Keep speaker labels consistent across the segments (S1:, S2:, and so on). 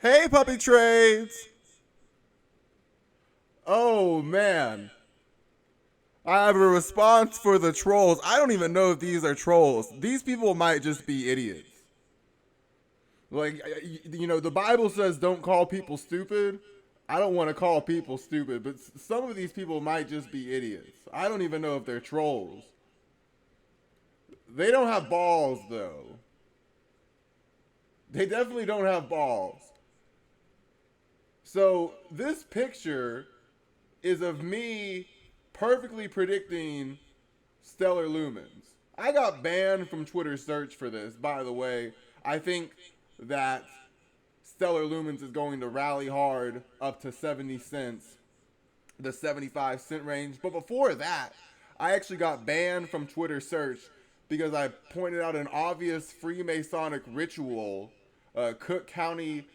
S1: Hey, puppy trades. Oh, man. I have a response for the trolls. I don't even know if these are trolls. These people might just be idiots. Like, the Bible says don't call people stupid. I don't want to call people stupid, but some of these people might just be idiots. I don't even know if they're trolls. They don't have balls, though. They definitely don't have balls. So, this picture is of me perfectly predicting stellar lumens. I got banned from Twitter search for this, by the way. I think that stellar lumens is going to rally hard up to 70 cents, the 75-cent range. But before that, I actually got banned from Twitter search because I pointed out an obvious Freemasonic ritual. Cook County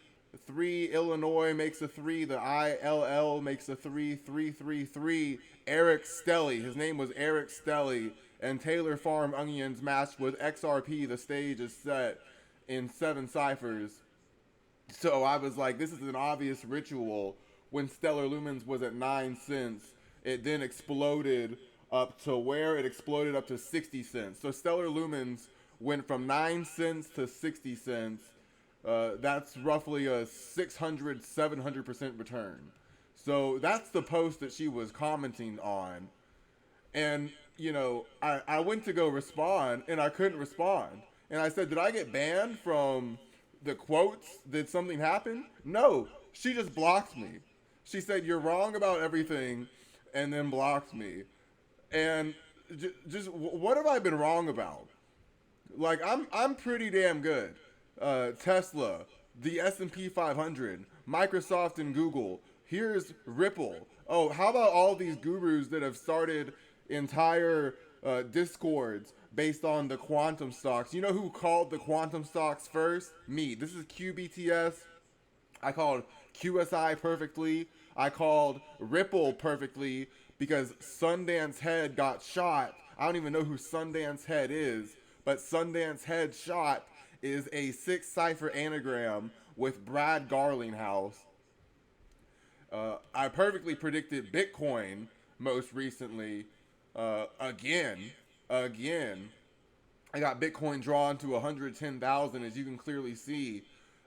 S1: 3, Illinois makes a 3, the ILL makes a 3, 333. Eric Stelly, his name was Eric Stelly, and Taylor Farm Onions matched with XRP. The stage is set in 7 ciphers. So I was like, this is an obvious ritual. When Stellar Lumens was at 9 cents, it then exploded up to where? It exploded up to 60 cents. So Stellar Lumens went from 9 cents to 60 cents. That's roughly a 600, 700% return. So that's the post that she was commenting on. And, I went to go respond and I couldn't respond. And I said, did I get banned from the quotes? Did something happen? No. She just blocked me. She said, you're wrong about everything, and then blocked me. And just what have I been wrong about? Like, I'm pretty damn good. Tesla, the S&P 500, Microsoft and Google. Here's Ripple. Oh, how about all these gurus that have started entire discords based on the quantum stocks? You know who called the quantum stocks first? Me. This is QBTS. I called QSI perfectly. I called Ripple perfectly because Sundance Head got shot. I don't even know who Sundance Head is, but Sundance Head shot is a 6 cipher anagram with Brad Garlinghouse. I perfectly predicted Bitcoin most recently. Again, again. I got Bitcoin drawn to 110,000, as you can clearly see.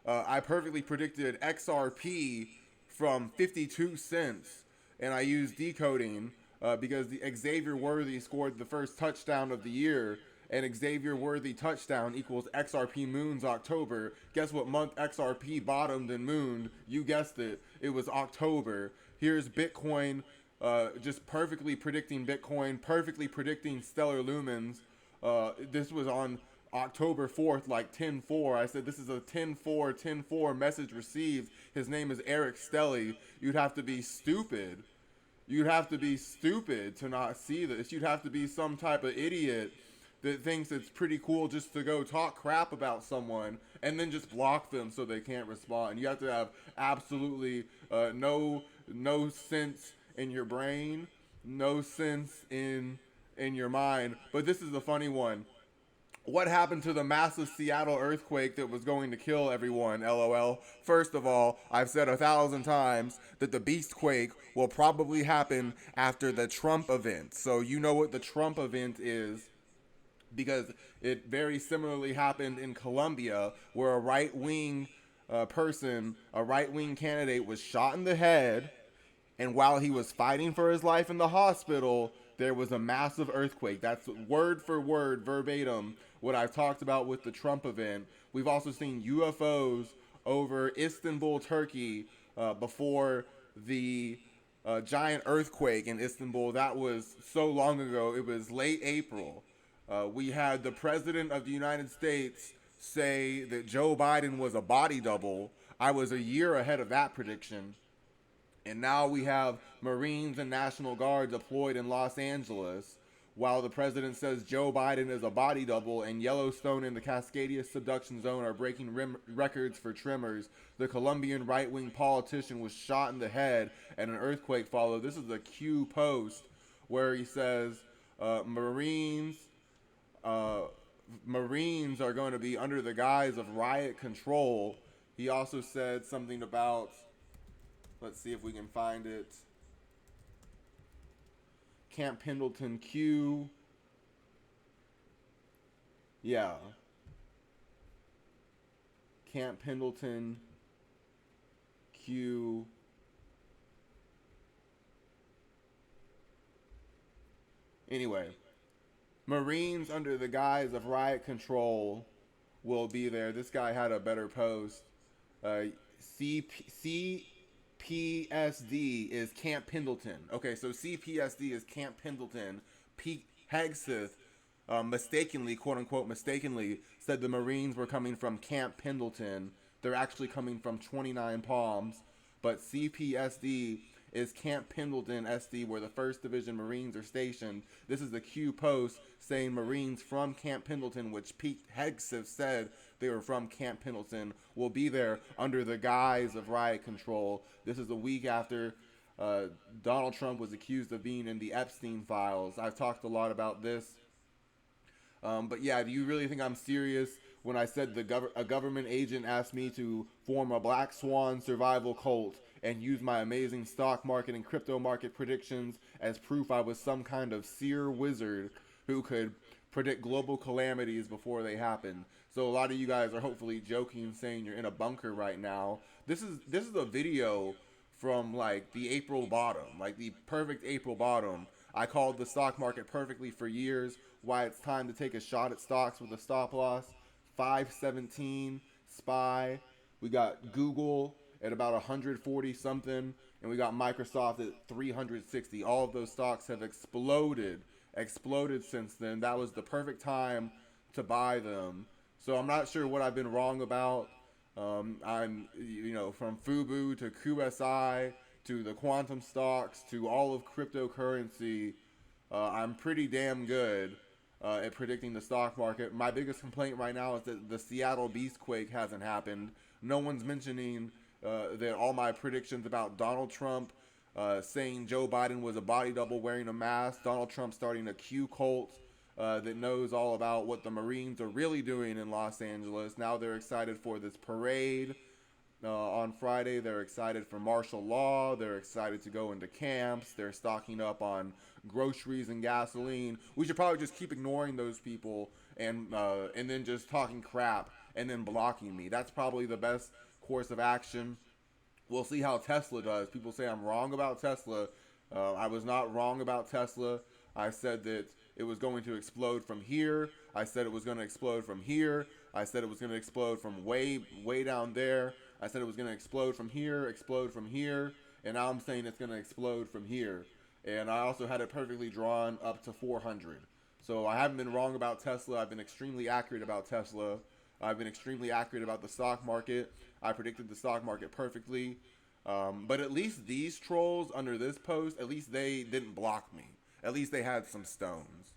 S1: I perfectly predicted XRP from 52 cents, and I used decoding because the Xavier Worthy scored the first touchdown of the year, and Xavier Worthy touchdown equals XRP moons October. Guess what month XRP bottomed and mooned? You guessed it. It was October. Here's Bitcoin, just perfectly predicting Bitcoin, perfectly predicting stellar lumens. This was on October 4th, like 10-4. I said, this is a 10-4, 10-4 message received. His name is Eric Stelly. You'd have to be stupid. You'd have to be stupid to not see this. You'd have to be some type of idiot that thinks it's pretty cool just to go talk crap about someone and then just block them so they can't respond. You have to have absolutely no sense in your brain, no sense in your mind. But this is the funny one. What happened to the massive Seattle earthquake that was going to kill everyone? LOL. First of all, I've said 1,000 times that the beast quake will probably happen after the Trump event. So you know what the Trump event is, because it very similarly happened in Colombia, where a right wing person, a right wing candidate, was shot in the head, and while he was fighting for his life in the hospital, there was a massive earthquake. That's word for word, verbatim, what I've talked about with the Trump event. We've also seen UFOs over Istanbul, Turkey, before the giant earthquake in Istanbul. That was so long ago. It was late April. We had the President of the United States say that Joe Biden was a body double. I was a year ahead of that prediction. And now we have Marines and National Guard deployed in Los Angeles, while the president says Joe Biden is a body double, and Yellowstone and the Cascadia subduction zone are breaking records for tremors. The Colombian right-wing politician was shot in the head, and an earthquake followed. This is a Q post where he says Marines uh, Marines are going to be under the guise of riot control. He also said something about, let's see if we can find it. Camp Pendleton Q. Yeah. Camp Pendleton Q. Anyway, Marines under the guise of riot control will be there. This guy had a better post. Uh, CPSD is Camp Pendleton. Okay, so CPSD is Camp Pendleton. Pete Hegseth mistakenly, quote unquote, mistakenly said the Marines were coming from Camp Pendleton. They're actually coming from 29 Palms. But CPSD is Camp Pendleton SD, where the 1st Division Marines are stationed. This is the Q post saying Marines from Camp Pendleton, which Pete Hegseth said they were from Camp Pendleton, will be there under the guise of riot control. This is a week after Donald Trump was accused of being in the Epstein files. I've talked a lot about this. But yeah, do you really think I'm serious when I said a government agent asked me to form a Black Swan survival cult and use my amazing stock market and crypto market predictions as proof I was some kind of seer wizard who could predict global calamities before they happen? So a lot of you guys are hopefully joking, saying you're in a bunker right now. This is a video from like the April bottom, like the perfect April bottom. I called the stock market perfectly for years. Why it's time to take a shot at stocks with a stop loss. 517 SPY. We got Google at about 140 something, and we got Microsoft at 360. All of those stocks have exploded since then. That was the perfect time to buy them. So I'm not sure what I've been wrong about. I'm, from FUBU to QSI to the quantum stocks to all of cryptocurrency. I'm pretty damn good at predicting the stock market. My biggest complaint right now is that the Seattle Beastquake hasn't happened. No one's mentioning that all my predictions about Donald Trump saying Joe Biden was a body double wearing a mask, Donald Trump starting a Q cult that knows all about what the Marines are really doing in Los Angeles. Now they're excited for this parade on Friday. They're excited for martial law. They're excited to go into camps. They're stocking up on groceries and gasoline. We should probably just keep ignoring those people and then just talking crap and then blocking me. That's probably the best course of action. We'll see how Tesla does. People say I'm wrong about Tesla. I was not wrong about Tesla. I said that it was going to explode from here. I said it was going to explode from here. I said it was going to explode from way down there. I said it was going to explode from here, and now I'm saying it's going to explode from here. And I also had it perfectly drawn up to 400. So I haven't been wrong about Tesla. I've been extremely accurate about Tesla. I've been extremely accurate about the stock market. I predicted the stock market perfectly. But at least these trolls under this post, at least they didn't block me. At least they had some stones.